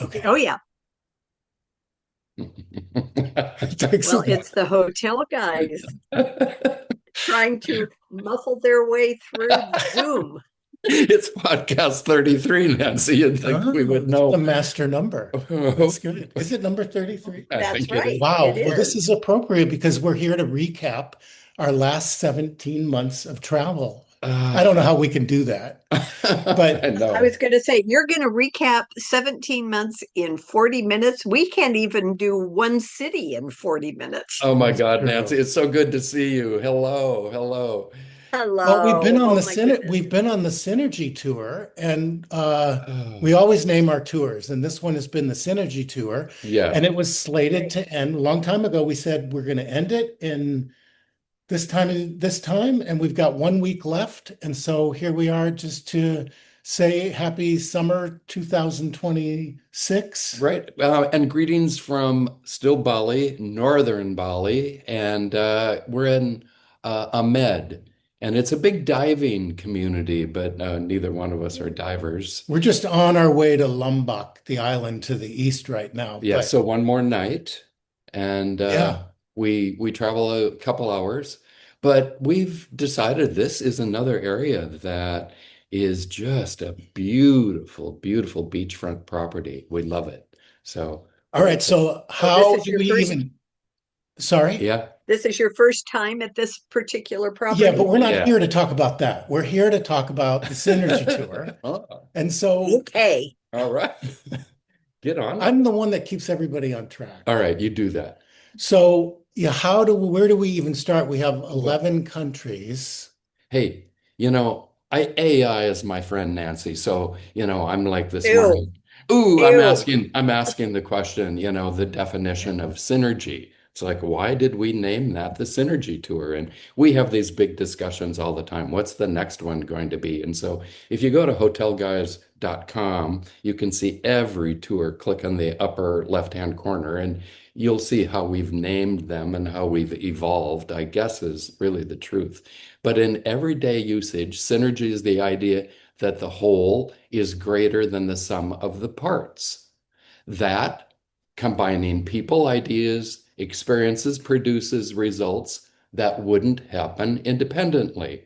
Okay. Oh, yeah. Thanks a Well, lot. it's the hotel guys trying to muscle their way through Zoom. It's podcast 33, Nancy. You'd think we Oh, would it's the know. master number. That's good. Is it number 33? I That's think it is. right. It Wow. Well, this is. is appropriate because we're here to recap our last 17 months of travel. I don't know how we can do that, I but I know. was going to say, you're going to recap 17 months in 40 minutes. We can't even do one city in 40 minutes. Oh my that's God, Nancy, true. it's so good to see you. Hello, hello. Well, Hello. Oh, my goodness. We've been on the Synergy tour, and we Oh, always name our tours, and this one has been the Synergy tour, yeah. and it was slated Right. to end a long time ago. We said we're going to end it in this time, and we've got 1 week left, and so here we are just to say happy summer 2026. Right. And greetings from still Bali, northern Bali, and we're in Ahmed, and it's a big diving community, but neither one of us are divers. We're just on our way to Lombok, the island to the east right now, Yeah, but so one more night, and yeah. we travel a couple hours, but we've decided this is another area that is just a beautiful, beautiful beachfront property. We love it. So All right, so So this how is do your we first even, sorry? yeah, this is your first time at this particular Yeah, but property? we're not yeah. here to talk about that. We're here to talk about the Synergy tour. Oh, And so Okay. all right. Get on it. I'm the one that keeps everybody on All track. right, you do that. So, yeah, where do we even start? We have Well, 11 countries. hey, AI is my friend Nancy. So, I'm like this Ew. morning. Ooh, Ew. I'm asking the question, the definition of synergy. It's like, why did we name that the Synergy Tour? And we have these big discussions all the time. What's the next one going to be? And so if you go to hotelguys.com, you can see every tour. Click on the upper left-hand corner, and you'll see how we've named them and how we've evolved, I guess is really the truth. But in everyday usage, synergy is the idea that the whole is greater than the sum of the parts. That combining people, ideas, experiences produces results that wouldn't happen independently.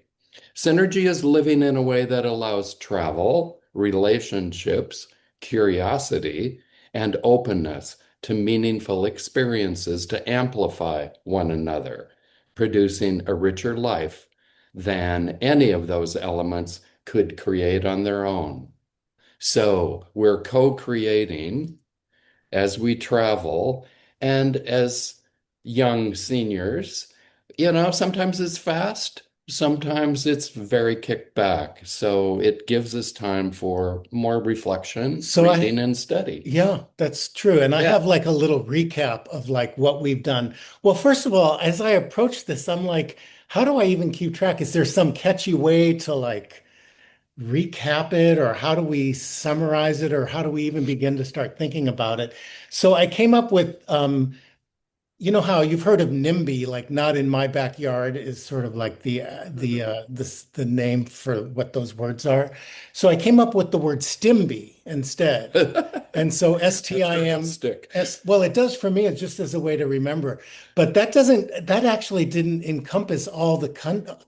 Synergy is living in a way that allows travel, relationships, curiosity, and openness to meaningful experiences to amplify one another, producing a richer life than any of those elements could create on their own. So we're co-creating as we travel and as young seniors, sometimes it's fast, sometimes it's very kicked back. So it gives us time for more reflection, So reading, and study. yeah, that's true. And I Yeah. have like a little recap of like what we've done. Well, first of all, as I approach this, I'm like, how do I even keep track? Is there some catchy way to like recap it, or how do we summarize it, or how do we even begin to start thinking about it? So I came up with you know how you've heard of NIMBY, like not in my backyard is sort of like the name for what those words are. So I came up with the word STIMBY instead. And so I'm sure it'll STIM stick. well, it does for me, it's just as a way to remember. But that actually didn't encompass all the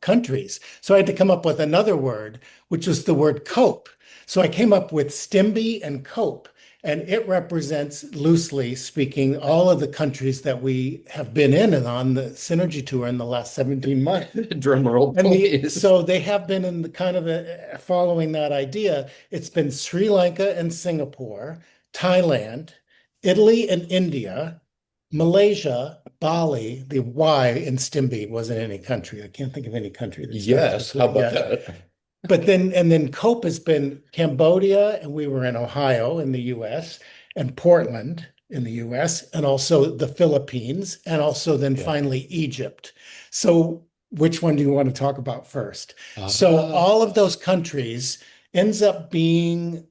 countries. So I had to come up with another word, which was the word COPE. So I came up with STIMBY and COPE. And it represents, loosely speaking, all of the countries that we have been in and on the Synergy Tour in the last 17 months. Drum roll, And please. so they have been in the kind of following that idea. It's been Sri Lanka and Singapore, Thailand, Italy and India, Malaysia, Bali. The Y in Stimby wasn't any country. I can't think of any country that starts with Yes, how that about yet. that? But then COPE has been Cambodia, and we were in Ohio in the US, and Portland in the US, and also the Philippines, and also then Yeah. finally Egypt. So which one do you want to talk about first? So Ah, all of those countries ends up being,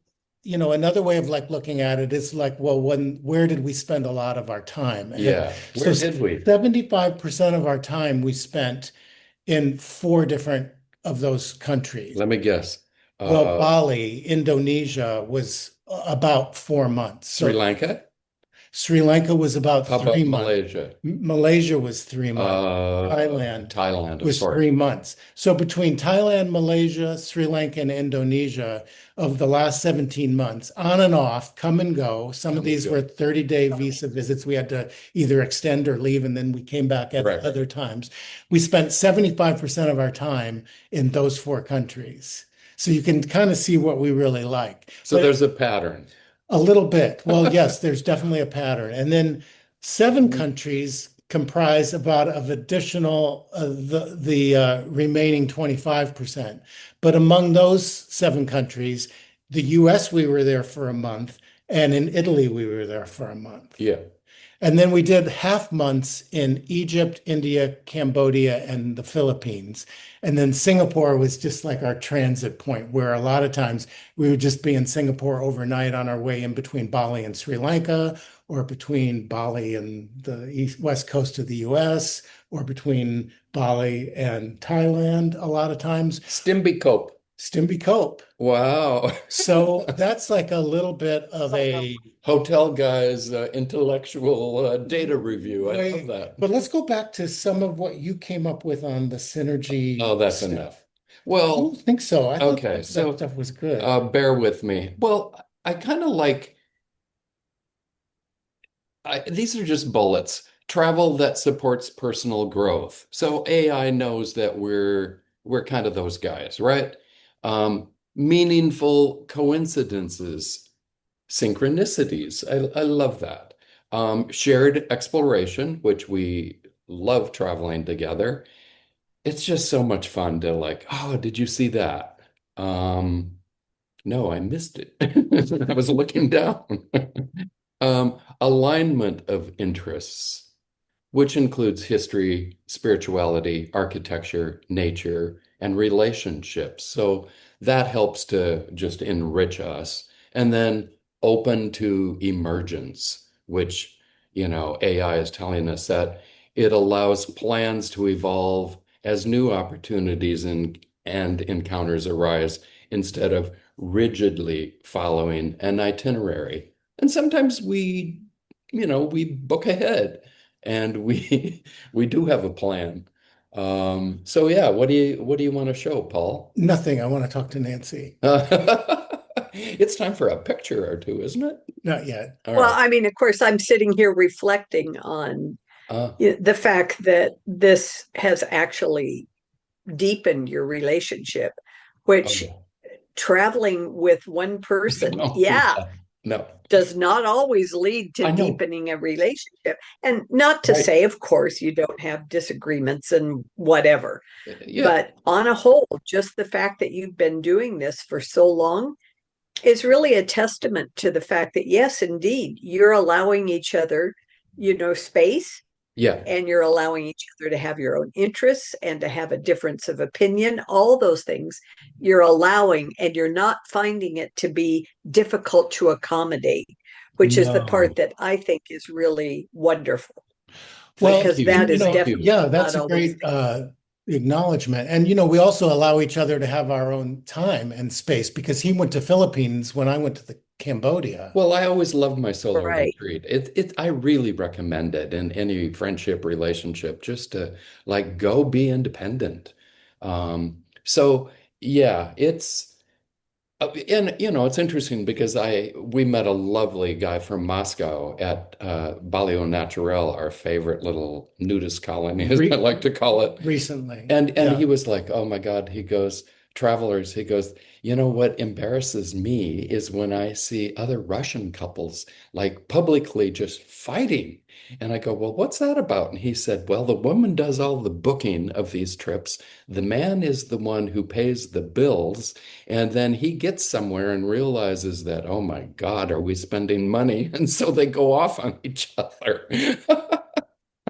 another way of like looking at it is like, well, where did we spend a lot of our time? And yeah. so Where did we? 75% of our time we spent in four different of those countries. Let me guess. Well, Uh, Bali, Indonesia was about 4 months. Sri So Lanka? Sri Lanka was about How 3 months. Malaysia? Malaysia was 3 months. Thailand Thailand, of was course. 3 months. So between Thailand, Malaysia, Sri Lanka, and Indonesia, of the last 17 months, on and off, come and go. Some of Come and these go. were 30-day visa visits. We had to either extend or leave, and then we came back at Correct. other times. We spent 75% of our time in those four countries. So you can kind of see what we really like. So But there's a pattern. a little bit. Well, yes, there's definitely a pattern. And then seven countries comprise about of additional the remaining 25%. But among those seven countries, the US, we were there for a month, and in Italy, we were there for a month. Yeah. And then we did half months in Egypt, India, Cambodia, and the Philippines. And then Singapore was just like our transit point, where a lot of times we would just be in Singapore overnight on our way in between Bali and Sri Lanka, or between Bali and the west coast of the US, or between Bali and Thailand a lot of times. Stimby Cope. Stimby Cope. Wow. So that's like a little bit of a Hotel guys, intellectual data review. I love way. that. But let's go back to some of what you came up with on the synergy Oh, that's stuff. enough. I don't Well, think so. I thought okay. that So stuff was good. bear with me. Well, I kind of like these are just bullets. Travel that supports personal growth. So AI knows that we're kind of those guys, right? Meaningful coincidences, synchronicities. I love that. Shared exploration, which we love traveling together. It's just so much fun to like, oh, did you see that? No, I missed it. I was looking down. Alignment of interests, which includes history, spirituality, architecture, nature, and relationships. So that helps to just enrich us. And then open to emergence, which, AI is telling us that it allows plans to evolve as new opportunities and encounters arise instead of rigidly following an itinerary. And sometimes we book ahead and we we do have a plan. So yeah, what do you want to show, Paul? Nothing. I want to talk to Nancy. It's time for a picture or two, isn't it? Not yet. All Well, right. I mean, of course, I'm sitting here reflecting on Uh, the fact that this has actually deepened your relationship, which oh, traveling with one person, no, yeah, no, does not always lead to I know, deepening a relationship. And not to right? say, of course, you don't have disagreements and whatever, Yeah, but on a whole, just the fact that you've been doing this for so long is really a testament to the fact that, yes, indeed, you're allowing each other, space, yeah, and you're allowing each other to have your own interests and to have a difference of opinion. All those things you're allowing, and you're not finding it to be difficult to accommodate, which is the part No. that I think is really wonderful, Well, thank because you, that and is thank definitely you. yeah, not that's a always great the case. acknowledgement. And we also allow each other to have our own time and space because he went to Philippines when I went to the Cambodia. Well, I always loved my solo Right. retreat. I really recommend it in any friendship relationship, just to like go be independent. So yeah, and it's interesting because we met a lovely guy from Moscow at Balio Naturel, our favorite little nudist colony, as I Re like to call it. Recently. And he Yeah. was like, "Oh my God," he goes, "Travelers," he goes, what embarrasses me is when I see other Russian couples like publicly just fighting." And I go, "Well, what's that about?" And he said, "Well, the woman does all the booking of these trips. The man is the one who pays the bills. And then he gets somewhere and realizes that, oh my God, are we spending money?" And so they go off on each other.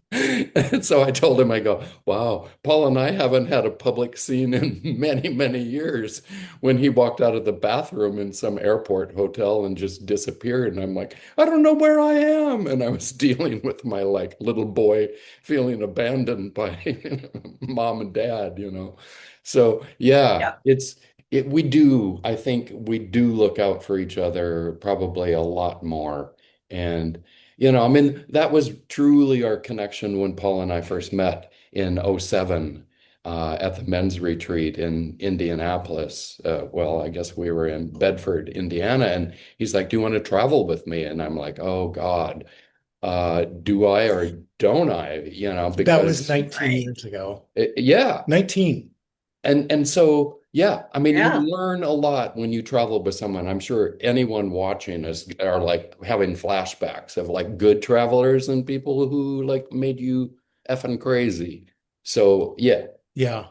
And so I told him, I go, "Wow, Paul and I haven't had a public scene in many, many years," when he walked out of the bathroom in some airport hotel and just disappeared. And I'm like, "I don't know where I am." And I was dealing with my like little boy feeling abandoned by mom and dad. So yeah, Yeah. We do. I think we do look out for each other probably a lot more. And, I mean, that was truly our connection when Paul and I first met in '07 at the men's retreat in Indianapolis. Well, I guess we were in Bedford, Indiana. And he's like, "Do you want to travel with me?" And I'm like, "Oh, God, do I or don't I?" That was Because 19 Right. years ago. yeah. 19. And so, yeah, I mean, you Yeah. learn a lot when you travel with someone. I'm sure anyone watching are like having flashbacks of like good travelers and people who like made you effing crazy. So, yeah, Yeah.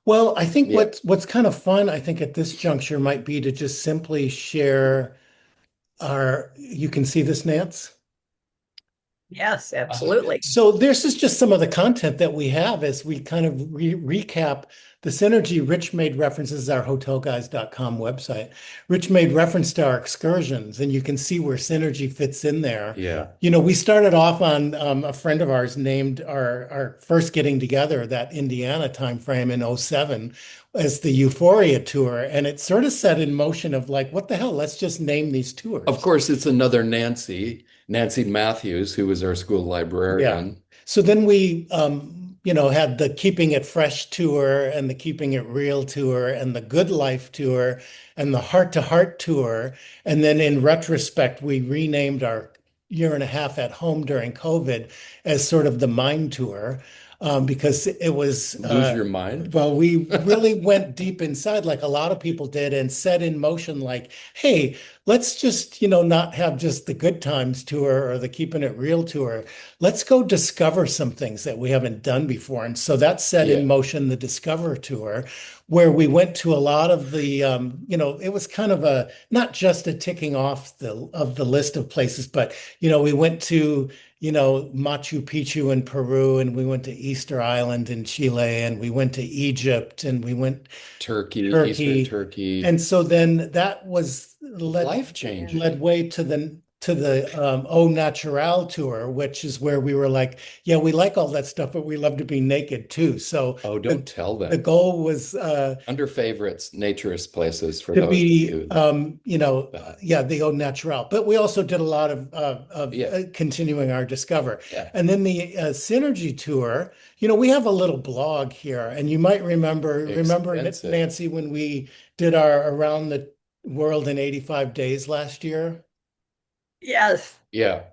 Well, I think yeah. what's kind of fun, I think at this juncture might be to just simply share you can see this, Nance? Yes, absolutely. So this is just some of the content that we have as we kind of recap the synergy. Rich made references our hotelguys.com website. Rich made reference to our excursions, and you can see where synergy fits in there. Yeah. We started off on a friend of ours named our first getting together, that Indiana timeframe in '07, as the Euphoria tour. And it sort of set in motion of like, what the hell? Let's just name these Of tours. course, it's another Nancy Matthews, who was our school Yeah. librarian. So then we, had the Keeping It Fresh tour and the Keeping It Real tour and the Good Life tour and the Heart to Heart tour. And then in retrospect, we renamed our year and a half at home during COVID as sort of the Mind Tour, because it was, Lose your mind. well, we really went deep inside like a lot of people did and set in motion like, hey, let's just, not have just the good times tour or the keeping it real tour. Let's go discover some things that we haven't done before. And so that set in Yeah. motion the Discover tour, where we went to a lot of the, it was kind of not just a ticking off of the list of places, but, we went to, Machu Picchu in Peru, and we went to Easter Island in Chile, and we went to Egypt, and we went Turkey, Eastern Turkey. Turkey, And so then that was life Yeah. led changing. way to the Au Natural tour, which is where we were like, yeah, we like all that stuff, but we love to be naked too. So Oh, the don't tell the them. goal was Under favorites, naturist places for to those of be, you. yeah, the Au Natural. But we also did a lot of Yeah, continuing our Discover. yeah. And then the Synergy tour, we have a little blog here, and you might remember Expensive. Nancy, when we did our Around the World in 85 Days last year. Yes. Yeah.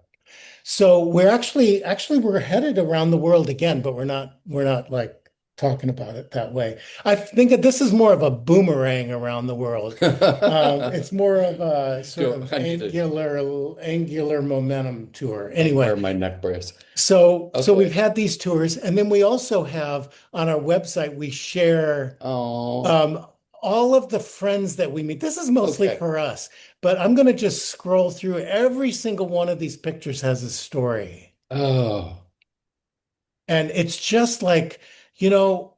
So we're actually we're headed around the world again, but we're not like talking about it that way. I think that this is more of a boomerang around the world. It's more of a sort Go, of I need to angular momentum tour. wear Anyway, my neck brace. so we've Okay. had these tours, and then we also have on our website we share Oh, um, all of the friends that we meet. This is mostly okay. for us, but I'm going to just scroll through. Every single one of these pictures has a story. Oh, And it's just like,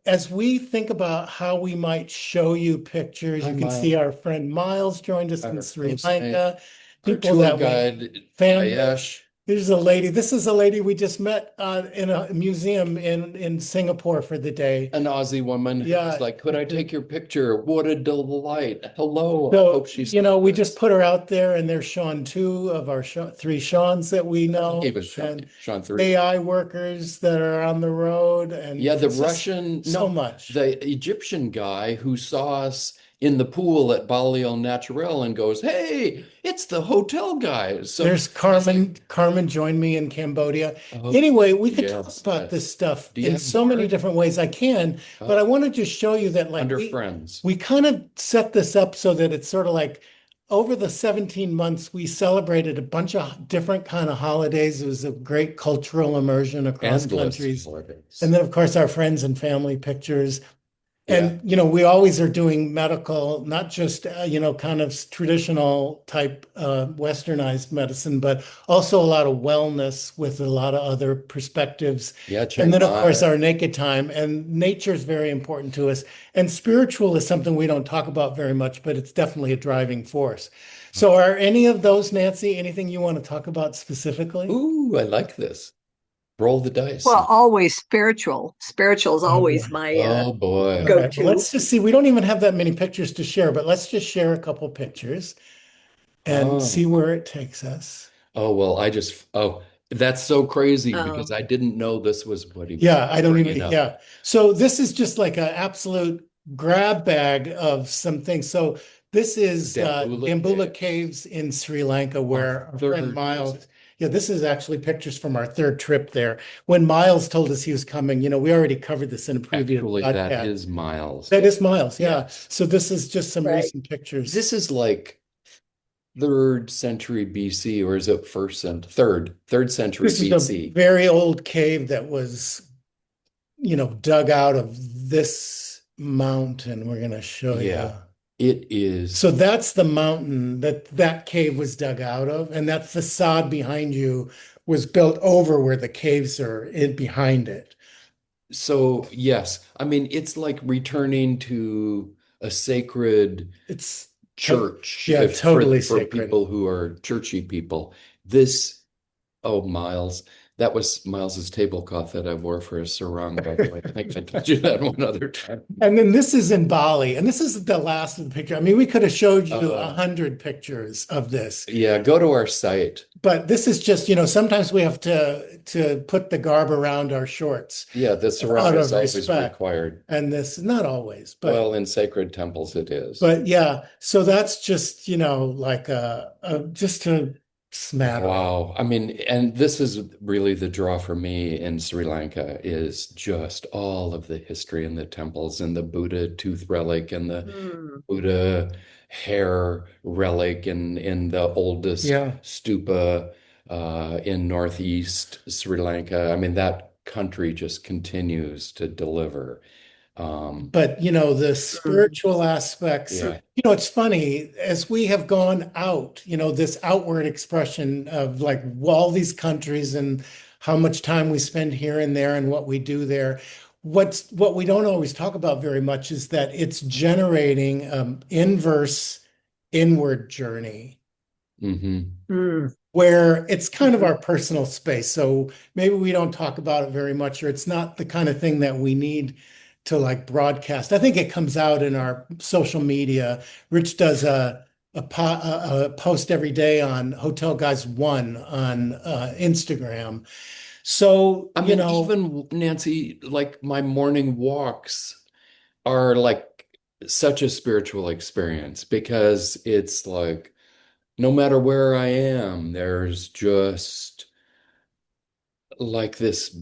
as we think about how we might show you pictures, hi, you can see Miles. our friend Miles joined us in Our Sri hostmate, Lanka, our people tour that we, guide, family. Ayash, There's a lady. This is a lady we just met in a museum in Singapore for the day. an Aussie woman who's Yeah. like, "Could I take your picture? What a delight. Hello. I So, hope she saw we just this." put her out there, and there's Sean, two of our three Seans that we He know, was and Sean three. AI workers that are on the road, and Yeah, the it's just Russian, so no, much. the Egyptian guy who saw us in the pool at Bali El Natural and goes, "Hey, it's the hotel guys." So There's he's like, Carmen. Carmen joined me in Cambodia. "Oh, Anyway, we could talk yes, about yes. this stuff Do you in have so many more?" different ways. I can, but I Oh, want to just show you that like under we friends. we kind of set this up so that it's sort of like over the 17 months we celebrated a bunch of different kind of holidays. It was a great cultural immersion across Endless countries. And holidays. then of course our friends and family pictures. Yeah. And, we always are doing medical, not just, kind of traditional type westernized medicine, but also a lot of wellness with a lot of other perspectives. Yeah, And Chiang then, of course, Mai. our naked time, and nature is very important to us. And spiritual is something we don't talk about very much, but it's definitely a driving force. So, are any of those, Nancy, anything you want to talk about specifically? Ooh, I like this. Roll the dice. Well, always spiritual. Spiritual is Oh boy. always my Oh All boy. right. Well, go-to. let's just see. We don't even have that many pictures to share, but let's just share a couple pictures and see Oh. where it takes us. Oh well, that's so crazy because Um, I didn't know this was what he was Yeah, I don't even, bringing up. yeah. So this is just like an absolute grab bag of some things. So this is Dambula Dambula Caves, Caves in Sri Lanka, our where our friend third Miles, visit. yeah, this is actually pictures from our third trip there. When Miles told us he was coming, we already covered this in a previous Actually, that podcast. is Miles. That is Miles, yeah. Yes. So this is just some right. recent pictures. This is like third century BC, or is it first and third century This is a BC? very old cave that was, dug out of this mountain. We're going to show you. Yeah, it is. So that's the mountain that cave was dug out of, and that facade behind you was built over where the caves are in behind it. So, yes, I mean, it's like returning to a sacred It's church yeah, if for totally for sacred. people who are churchy people. This, oh, Miles, that was Miles's tablecloth that I wore for a sarong, by the way. I think I told you that one other time. And then this is in Bali, and this is the last of the picture. I mean, we could have showed you Uh, 100 pictures of this, yeah, go to our site. but this is just, sometimes we have to put the garb around our shorts Yeah, the sarong out is of always respect. required. And this not always, but Well, in sacred temples it is. but yeah, so that's just, like just a smattering. Wow. I mean, and this is really the draw for me in Sri Lanka is just all of the history in the temples and the Buddha tooth relic and the Mm. Buddha hair relic in the oldest Yeah. stupa in northeast Sri Lanka. I mean, that country just continues to deliver. Um, But the Mm. spiritual aspects, yeah. it's funny as we have gone out, this outward expression of like all these countries and how much time we spend here and there and what we do there. What we don't always talk about very much is that it's generating inverse inward journey Hmm. Mm. where it's kind of Mhm. our personal space. So maybe we don't talk about it very much, or it's not the kind of thing that we need to like broadcast. I think it comes out in our social media. Rich does a post every day on Hotel Guys One on Instagram. So, I mean, even Nancy, like my morning walks are like such a spiritual experience because it's like no matter where I am, there's just like this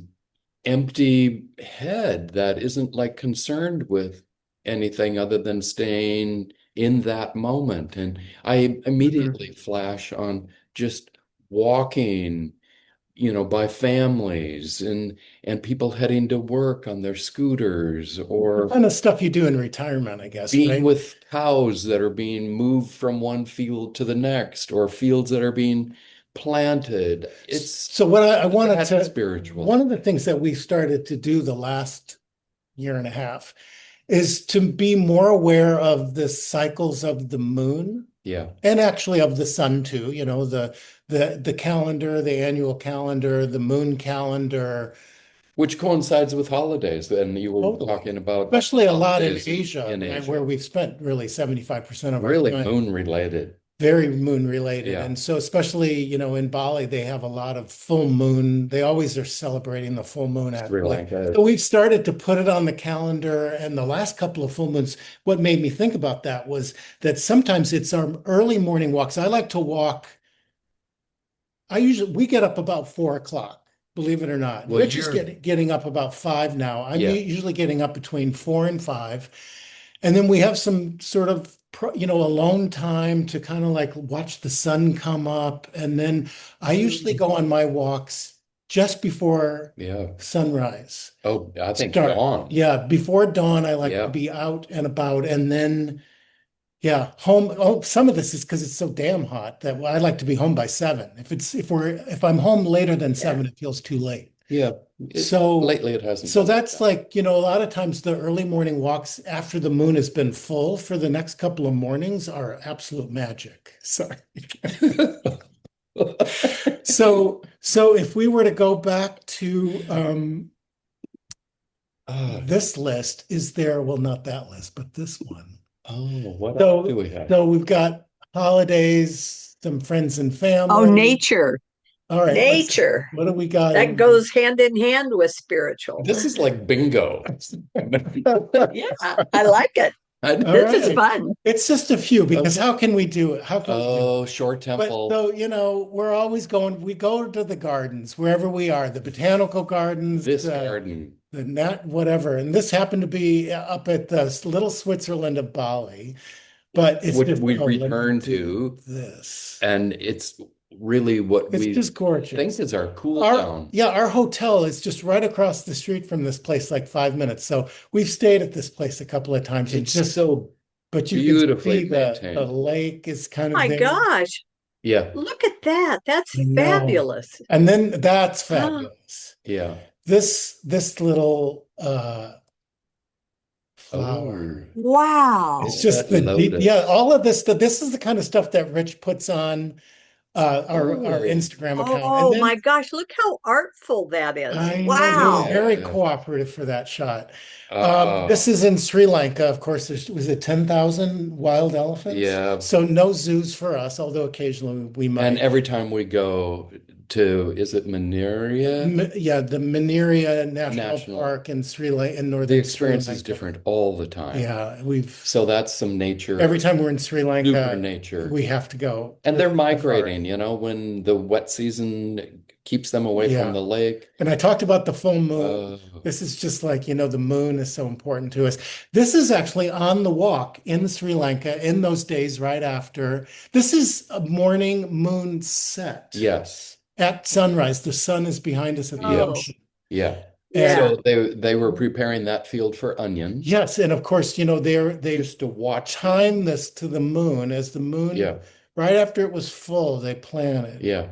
empty head that isn't like concerned with anything other than staying in that moment. And I Mhm. immediately flash on just walking, by families and people heading to work on their scooters the or kind of stuff you do in retirement, I guess, being right? with cows that are being moved from one field to the next or fields that are being planted. It's So what I wanted that to, spiritual. one of the things that we started to do the last year and a half is to be more aware of the cycles of the moon Yeah. and actually of the sun too, the calendar, the annual calendar, the moon calendar, Which coincides with holidays. And you were totally. talking about Especially a lot in holidays Asia, in right, where Asia. we've spent really 75% of our Really time. moon related. Very moon related. Yeah. And so especially, in Bali, they have a lot of full moon. They always are celebrating the full moon Sri actually. Lanka. So we've started to put it on the calendar. And the last couple of full moons, what made me think about that was that sometimes it's our early morning walks. I like to walk. We get up about 4 o'clock, believe it or not. Well, Rich is you're, getting up about five now. I'm yeah. usually getting up between 4 and 5. And then we have some sort of, alone time to kind of like watch the sun come up. And then I usually Mm. go on my walks just before Yeah. sunrise. Oh, I think Start. dawn. Yeah, before dawn, I like to Yeah. be out and about. And then, yeah, home. Oh, some of this is because it's so damn hot that I like to be home by 7. If I'm home later than Yeah. 7, it feels too late. Yeah. So, Lately it hasn't so been like that's that. like, a lot of times the early morning walks after the moon has been full for the next couple of mornings are absolute magic. Sorry. So if we were to go back to Oh, this list, is there, well, not that list, but this one. oh, what else do So, we have? so we've got holidays, some friends and Oh, family. nature, All right, nature. what do we got That in? goes hand in hand with spiritual. This is like bingo. Yeah, I like it. All This is right. fun. It's just a few because Okay. how can we do it? How can we do it? Oh, Shore But Temple. so, we're always going, we go to the gardens wherever we are, the botanical gardens, This garden. the nat, whatever. And this happened to be up at the little Switzerland of Bali, but it's Which just, we oh, let me return do to, this. and it's really what It's we just think gorgeous. is our cool down. Our hotel is just right across the street from this place, like 5 minutes. So we've stayed at this place a couple of times and It's just, so but you can beautifully see the maintained. lake is kind of My there. gosh, Yeah, look at that. I That's know. fabulous. And then that's Oh, fabulous. yeah. This little flower. Oh, It's wow. just that the deep, yeah, lotus. all of this stuff. This is the kind of stuff that Rich puts on our Oh, Instagram account. And Oh then my gosh, look how artful that is. I know they were Wow. very yeah. cooperative for that shot. This Oh, is in Sri Lanka. Of course, was it 10,000 wild elephants? yeah. So no zoos for us, although occasionally we And might. every time we go to, is it Mineria Yeah, the Mineria National National? Park in Sri Lanka, in The northern Sri experience is Lanka. different all the time. Yeah, we've So that's some every nature, time we're in Sri super Lanka, nature. we have to go And to they're the safari. migrating, when the wet season keeps them away from Yeah. the lake. And I talked about the full moon. Oh, This is just like, the moon is so important to us. This is actually on the walk in Sri Lanka in those days right after. This is a morning moon set yes. at sunrise. The sun is behind us at the Yeah. Oh, ocean. Yeah. And yeah. So they were preparing that field for onions yes, and of course, they just to watch. timed this to the moon as the moon, Yeah. right after it was full, they planted. Yeah.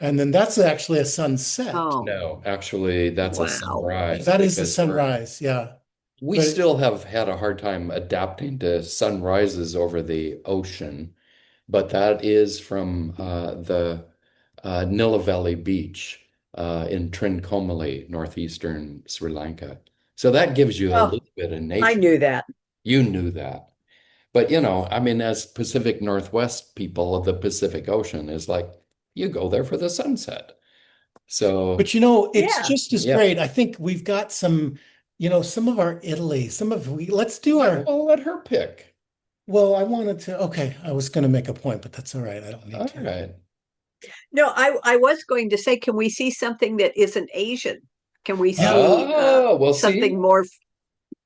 And then that's actually a sunset. Oh, No, actually, that's a wow. sunrise That is the because sunrise, yeah. we But still have had a hard time adapting to sunrises over the ocean, but that is from the Nillaveli Beach in Trincomalee, northeastern Sri Lanka. So that gives you a Oh, little bit of I nature. knew that. You knew that. But I mean, as Pacific Northwest people of the Pacific Ocean is like, you go there for the sunset. So, But it's Yeah. just as yeah. great. I think we've got some of our Italy, let's do Well, let her pick. well, I wanted to, okay, I was going to make a point, but that's all right. I don't need All to. right. No, I was going to say, can we see something that isn't Asian? Can we Yeah. see Oh, well, see, something more?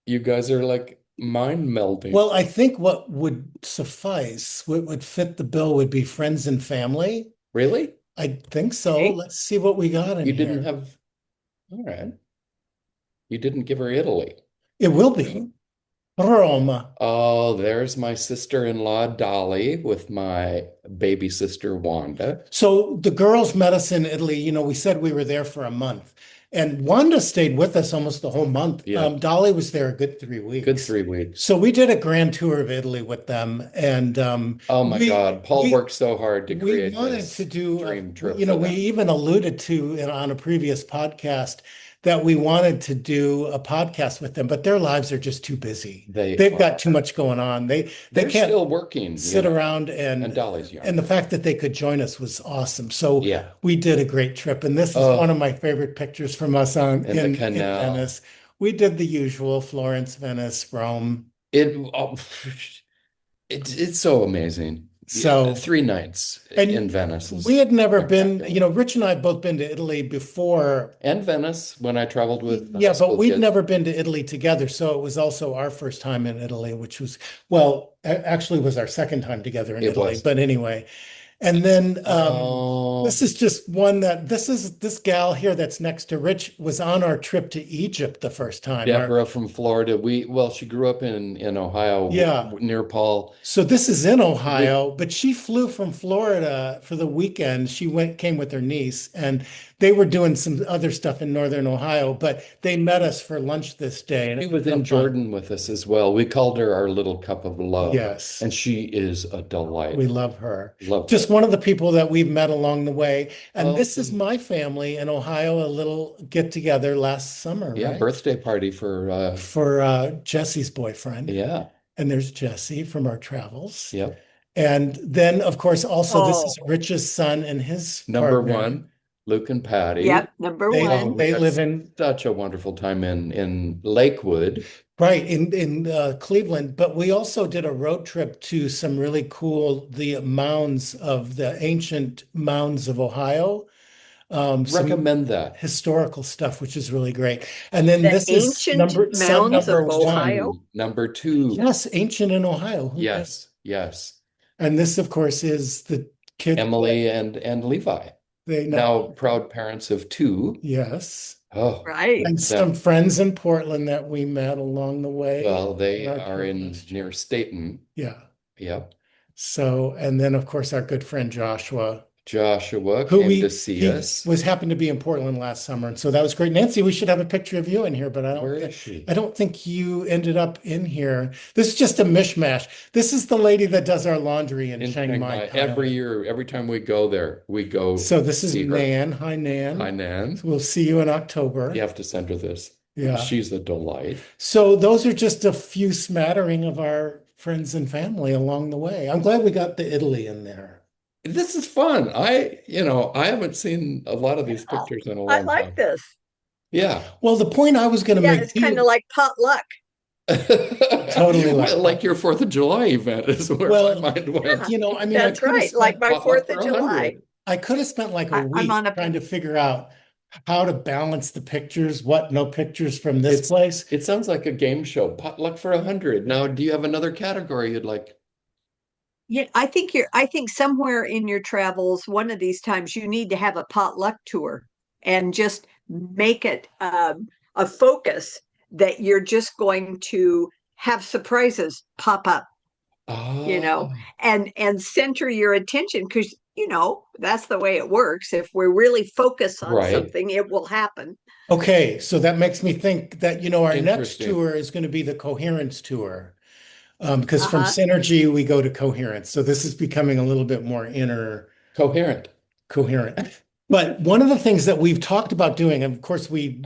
you guys are like mind melding. Well, I think what would suffice, what would fit the bill would be friends and family. Really? I think so. Okay. Let's see what we got in You here. didn't have, all right. You didn't give her Italy. It will be Roma. Oh, there's my sister-in-law, Dolly, with my baby sister, Wanda. So the girls met us in Italy. We said we were there for a month, and Wanda stayed with us almost the whole month. Yeah. Dolly was there a good 3 weeks. Good 3 weeks. So we did a grand tour of Italy with them, and Oh my God, Paul we worked so hard to we create wanted this to do, dream trip we for them. even alluded to on a previous podcast that we wanted to do a podcast with them, but their lives are just too busy. They've got too much going on. They They're can't still working, sit around and Dolly's young. and the fact that they could join us was awesome. So Yeah. we did a great trip, and this is Oh. one of my favorite pictures from us In the in canal. Venice. We did the usual Florence, Venice, Rome. Oh, it's so amazing. So 3 nights and in Venice is we had never been, spectacular. Rich and I had both been to Italy before. And Venice when I traveled with the high Yeah, but school we'd kids. never been to Italy together. So it was also our first time in Italy, which was, well, actually was our second time together in It Italy. was. But anyway, and then Oh, this is just one this gal here that's next to Rich was on our trip to Egypt the first time. Deborah from Florida. She grew up in Ohio Yeah. near Paul. So this is in Ohio, but she flew from Florida for the weekend. Came with her niece, and they were doing some other stuff in Northern Ohio, but they met us for lunch this day. And She it was real in fun. Jordan with us as well. We called her our little cup of love. Yes. And she is a delight. We love her. Love Just just one of the people that we've met along the way. And this is Awesome. my family in Ohio, a little get together last summer, Yeah, right? birthday party for For Jesse's boyfriend. yeah. And there's Jesse from our travels. Yep. And then, of course, also this Oh, is Rich's son and his Number partner. one, Luke and Patty. yep, number They Oh, one. we they had live in such a wonderful time in Lakewood. right in Cleveland, but we also did a road trip to some really cool the mounds of the ancient mounds of Ohio. Some Recommend that. historical stuff, which is really great. And then The this is ancient number son mounds number of one. Ohio. Number two, Yes, ancient in Ohio. Who knew? yes, yes. And this, of course, is the kid that Emily and Levi. they know. Now proud parents of two. Yes. Oh, Right. And some that friends in Portland that we met along the way well, on they our are trip in last year. near Staten. Yeah. Yep. So, and then of course our good friend Joshua, Joshua who came to we see he us. was happened to be in Portland last summer, and so that was great. Nancy, we should have a picture of you in here, but Where is she? I don't think you ended up in here. This is just a mishmash. This is the lady that does our laundry in In Chiang Chiang Mai, Mai. Every Thailand. year, every time we go there, we go So this is see her. Nan. Hi, Hi, Nan. Nan. So we'll see you in You October. have to send her this. Yeah. She's a delight. So those are just a few smattering of our friends and family along the way. I'm glad we got the Italy in there. This is fun. I haven't seen a lot of these Oh, pictures in a I long like time. this. Yeah. Well, the point I was going to Yeah, make it's kind of too, like potluck. totally like Like that. your 4th of July event is where my Well, mind went. Yeah, I mean, I that's could have right. Like spent my Potluck 4th for of a July. hundred. I could have spent like a I'm week on a, trying to figure out how to balance the pictures, what no pictures from this place. It sounds like a game show. Potluck for 100. Now, do you have another category you'd like? yeah, I think somewhere in your travels, one of these times you need to have a potluck tour and just make it a focus that you're just going to have surprises pop up, you know, Ah, and center your attention because that's the way it works. If we really focus on right. something, it will happen. Okay, so that makes me think that, our next Interesting. tour is going to be the coherence tour. Because from Uh-huh. synergy, we go to coherence. So this is becoming a little bit more inner Coherent. coherent. But one of the things that we've talked about doing, and of course we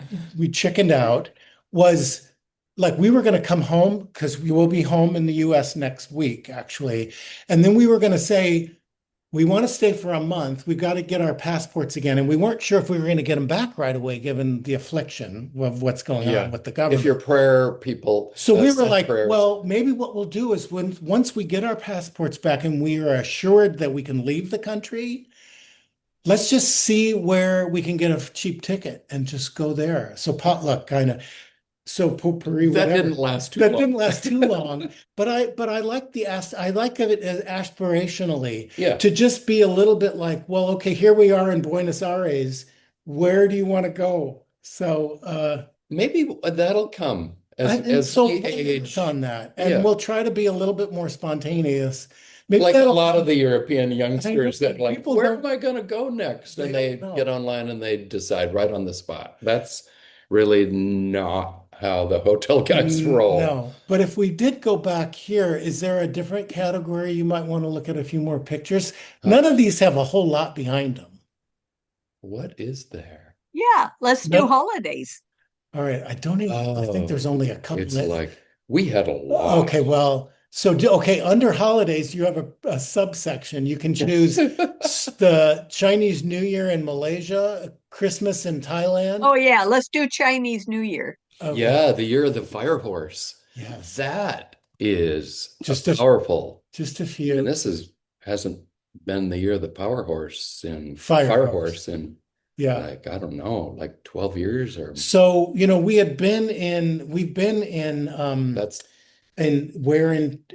chickened out, was like we were going to come home because we will be home in the US next week, actually. And then we were going to say, we want to stay for a month. We've got to get our passports again. And we weren't sure if we were going to get them back right away, given the affliction of what's going on Yeah. with the If your government. prayer people So we were said like, prayers. well, maybe what we'll do is once we get our passports back and we are assured that we can leave the country, let's just see where we can get a cheap ticket and just go there. So potluck kind of, so potpourri, That whatever. didn't last too That long. didn't last too long, but I like I like it as aspirationally Yeah. to just be a little bit like, well, okay, here we are in Buenos Aires. Where do you want to go? So Maybe that'll come and as so we we'll work age. on that, and Yeah. we'll try to be a little bit more spontaneous. Maybe Like a that'll lot of come. the European I know youngsters that like, people where am don't I going to go next? they And don't they get know. online and they decide right on the spot. That's really not how the hotel guys roll. No, but if we did go back here, is there a different category you might want to look at a few more pictures? Huh? None of these have a whole lot behind them. What is there? Yeah, let's do None. holidays. All right, I think there's Oh, only a couple it's that. like we had a Okay, lot. well, okay, under holidays, you have a subsection. You can choose the Chinese New Year in Malaysia, Christmas in Oh Thailand. yeah, let's do Chinese New Year. Okay, Yeah, the year of the fire horse. yes, That is a just a powerful. just a And few this is hasn't been the year of the power horse and fire fire horse. horse in Yeah. like I don't know, like 12 years or So, we've been that's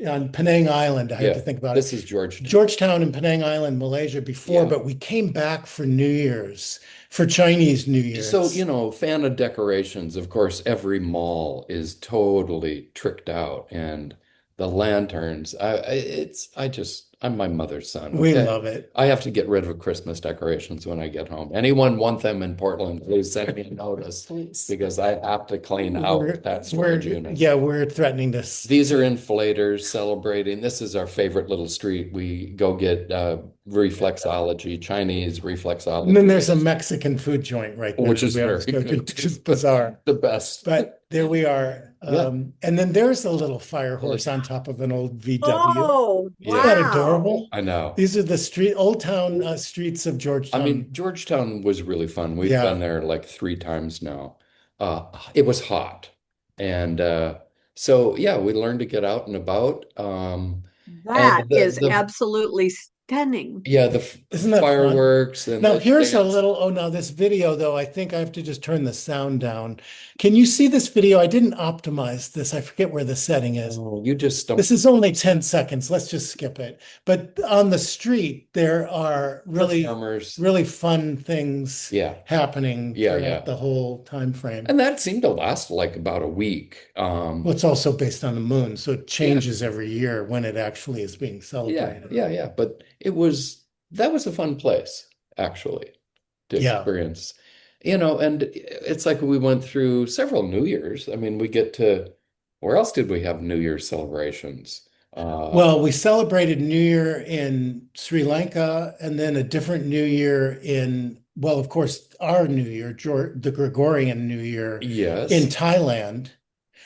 on Penang Island. I had to yeah, think about it. this is Georgetown. Georgetown and Penang Island, Malaysia before, Yeah. but we came back for New Year's, for Chinese New So, Year's. fan of decorations, of course, every mall is totally tricked out and the lanterns. I'm my mother's son, We okay? love it. I have to get rid of Christmas decorations when I get home. Anyone want them in Portland, please send me a notice because I have to clean We're, out that storage we're, unit. yeah, we're threatening to. These are inflators celebrating. This is our favorite little street. We go get reflexology, Chinese And then reflexology, there's a Mexican food joint right there which that is we always very go to, good which too. is bizarre. The best. But there we are. Yeah. And then there's a little fire Really. horse on top of an old VW. Oh, Isn't Yeah, that wow. adorable? I know. These are the Old Town streets of I Georgetown. mean, Georgetown was really fun. We've been Yeah. there like 3 times now. It was hot. And so yeah, we learned to get out and about. And That is absolutely stunning. yeah, the Isn't that fun? fireworks and Now, the here's a dance. little, oh, now this video, though, I think I have to just turn the sound down. Can you see this video? I didn't optimize this. I forget where the setting is. Oh, you just This stumped is only 10 seconds. Let's just skip it. But on the street, there are the really, farmers. really fun things Yeah, happening yeah, throughout yeah. the whole time frame. And that seemed to last like about a week. Well, it's also based on the moon, so it Yeah, changes every year when it actually is being yeah, celebrated. yeah, yeah. But that was a fun place, actually, to Yeah. experience. And it's like we went through several New Year's. I mean, where else did we have New Year's celebrations? Well, we celebrated New Year in Sri Lanka and then a different New Year well, of course, our New Year, the Gregorian New Year in Yes. Thailand,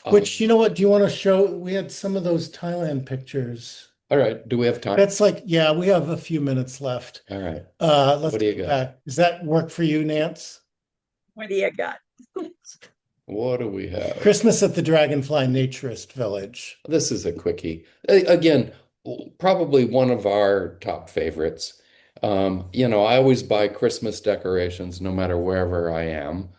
which, Um, you know what, do you want to show? We had some of those Thailand pictures. all right. Do we have time? That's like, yeah, we have a few minutes left. All right. Let's What do you go got? back. Does that work for you, Nance? What do you got? What do we have? Christmas at the Dragonfly Naturist Village. This is a quickie. Again, probably one of our top favorites. I always buy Christmas decorations no matter wherever I am.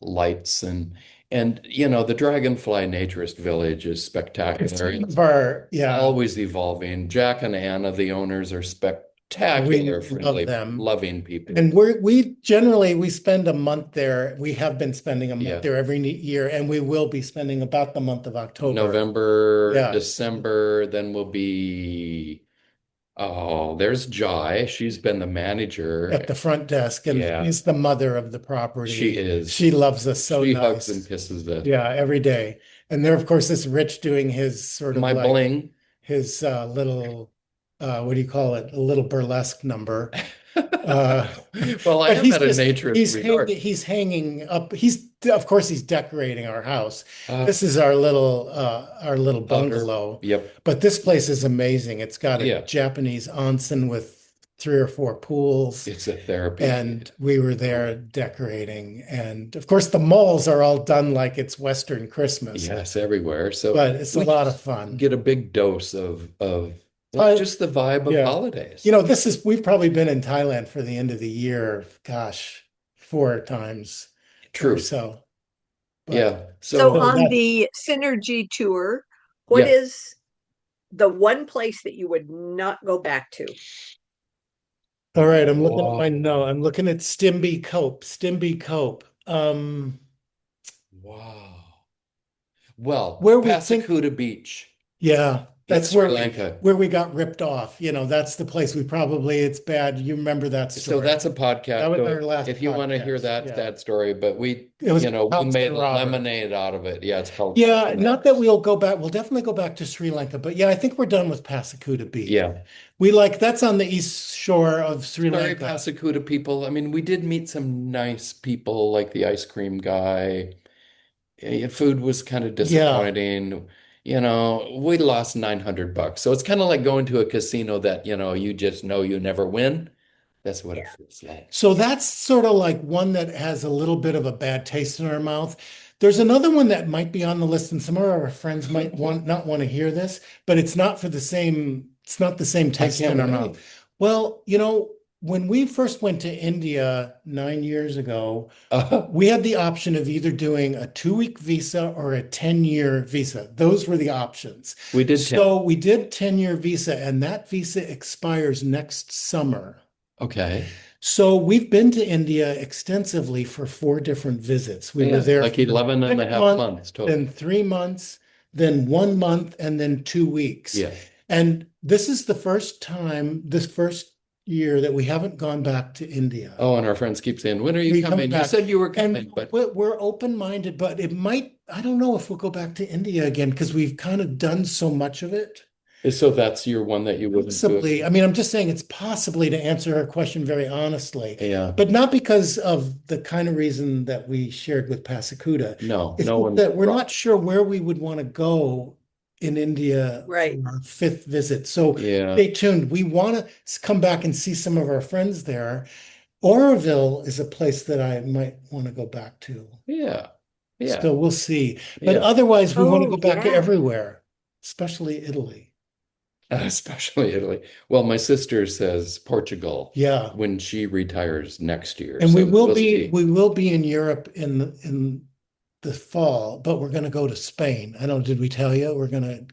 Lights and the Dragonfly Naturist Village is It's spectacular. one It's of our, yeah, always evolving. Jack and Anna, the owners, are we spectacular, love friendly, them. loving people. And we generally we spend a month there. We have been spending a month Yeah. there every year, and we will be spending about the month of October. November, Yeah, December, then we'll be. Oh, there's Jai. She's been the at manager. the front desk, and Yeah, she's the mother of the she property. is. She loves us so She hugs and nice. kisses us. Yeah, every day. And there, of course, is Rich doing his sort of My like bling. his little what do you call it? A little burlesque number. Uh, Well, I but am at a naturist resort. he's hanging up. He's of course he's decorating our house. Uh, This is our little Outer. bungalow. Yep. But this place is amazing. It's got a Yeah. Japanese onsen with 3 or 4 pools. It's a therapy. And we were there decorating. And of course the malls are all done like it's Western Christmas. Yes, everywhere. So But it's a we lot of just fun. get a big dose of I, just the vibe of yeah. holidays. We've probably been in Thailand for the end of the year, gosh, 4 times or True. so. But Yeah. So So on that, the Synergy tour, what yeah. is the one place that you would not go back to? all right, I'm looking at Whoa. no, I'm looking at Stimby Cope. Stimby Cope. Wow. Well, Where we think, Pasacuda Beach yeah, in that's Sri Lanka. where we got ripped off. That's the place it's bad. You remember that So story. that's a podcast. That was So our last if you want to hear podcast. that Yeah. sad story, but It was we House made and Robert. lemonade out of it. Yeah, it's called. Yeah, not that we'll go back. We'll definitely go back to Sri Lanka, but yeah, I think we're done with Pasacuda Beach. Yeah. That's on the east shore of Sri Sorry, Lanka. Pasacuda people. I mean, we did meet some nice people like the ice cream guy. Food was kind of Yeah. disappointing. We lost $900. So it's kind of like going to a casino that, you just know you never win. That's what it feels like. So that's sort of like one that has a little bit of a bad taste in our mouth. There's another one that might be on the list, and some of our friends might not want to hear this, but it's not the same I taste can't in our wait. mouth. Well, when we first went to India 9 years ago, we had the option of either doing a 2-week visa or a 10-year visa. Those were the options. We did 10. So we did 10-year visa, and that visa expires next summer. Okay. So we've been to India extensively for 4 different visits. We Yeah, were there like for 11 and a 6 half months, months total. then 3 months, then 1 month, and then 2 weeks. Yeah. And this is this first year that we haven't gone back to India. Oh, and our friends keep saying, when are you We come coming? You back. said you were coming, And but we're open-minded, but I don't know if we'll go back to India again because we've kind of done so much of it. So that's your one that you wouldn't do Possibly. I again? mean, I'm just saying it's possibly to answer her question very honestly, Yeah. but not because of the kind of reason that we shared with Pasakuta. No, It's no just one's that we're wrong. not sure where we would want to go in India for Right. our fifth visit. So Yeah. stay tuned. We want to come back and see some of our friends there. Oroville is a place that I might want to go back to. Yeah. Yeah. So we'll see. But Yeah. otherwise, we want to Oh, go back yeah. everywhere, especially Italy. Especially Italy. Well, my sister says Portugal Yeah. when she retires next year. And we So will we'll be see. we will be in Europe in the fall, but we're going to go to Spain. I don't, did we tell you? We're going to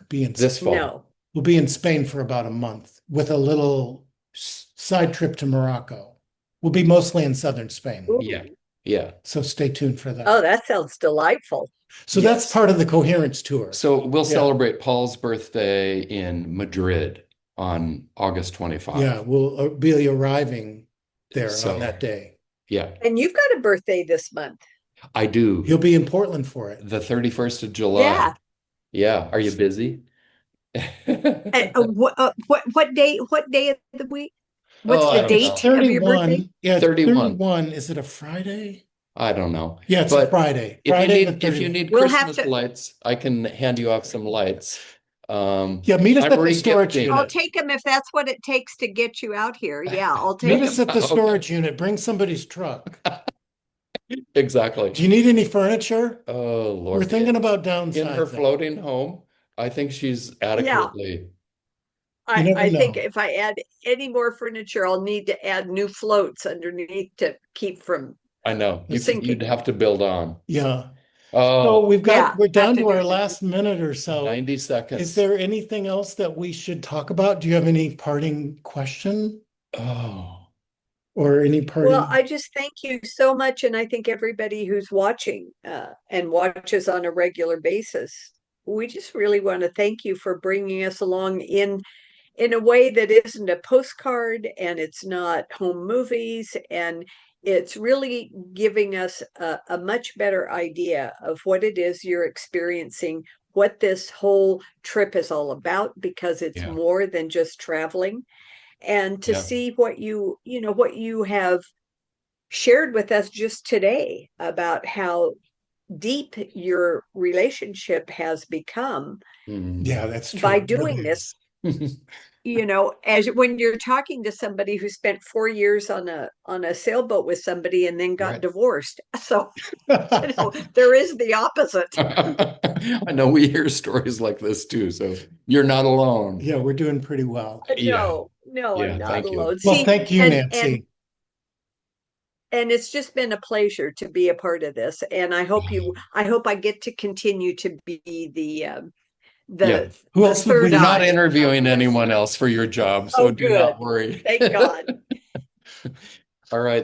be in This fall. No. we'll be in Spain for about a month with a little side trip to Morocco. We'll be mostly in southern Spain. Yeah. Ooh. Yeah. So stay tuned for Oh, that. that sounds delightful. So that's Yes. part of the coherence tour. So we'll Yeah. celebrate Paul's birthday in Madrid on August Yeah, 25. we'll be arriving there on So that day. yeah, And you've got a birthday this month. I do. He'll be in Portland for it. The 31st of July. Yeah. Yeah. Are you busy? And, what day of the week? Oh, What's I the don't It's date know. of your birthday? 31. Yeah, it's 31. 31. Is it a Friday? I don't know. Yeah, it's a But Friday. Friday the if you 31st. need We'll have Christmas to, lights, I can hand you off some lights. Yeah, meet us I'm at the storage I'll regifting. unit. take them if that's what it takes to get you out here. Yeah, I'll Meet take us them. at the Okay. storage unit. Bring somebody's truck. Exactly. Do you need any furniture? Oh, We're Lord. thinking about In her downsizing. floating home, I think she's Yeah, adequately. You I never think know. if I add any more furniture, I'll need to add new floats underneath to keep from I know. You'd sinking. have to build on. Yeah. So Oh, Yeah, we're have down to to our do some. last minute or so. 90 Is seconds. there anything else that we should talk about? Do you have any parting question Oh, or any Well, parting? I just thank you so much, and I think everybody who's watching and watches on a regular basis, we just really want to thank you for bringing us along in a way that isn't a postcard and it's not home movies, and it's really giving us a much better idea of what it is you're experiencing, what this whole trip is all about, because it's yeah. more than just traveling, and to Yeah. see what you have shared with us just today about how deep your relationship has become Yeah, Mm. that's by true. It doing really this. is. As when you're talking to somebody who spent 4 years on a sailboat with somebody and then got Right. divorced. So, there is the opposite. I know we hear stories like this too, so you're not alone. Yeah, we're doing pretty well. Yeah. No, I'm Yeah. not Thank you. alone. Well, See, thank you, Nancy. and it's just been a pleasure to be a part of this. And I hope I get to continue to be Yeah. Who the else would third We're we? not eye of interviewing anyone listening. else for your job, so Oh, do not good. worry. Thank God. All right.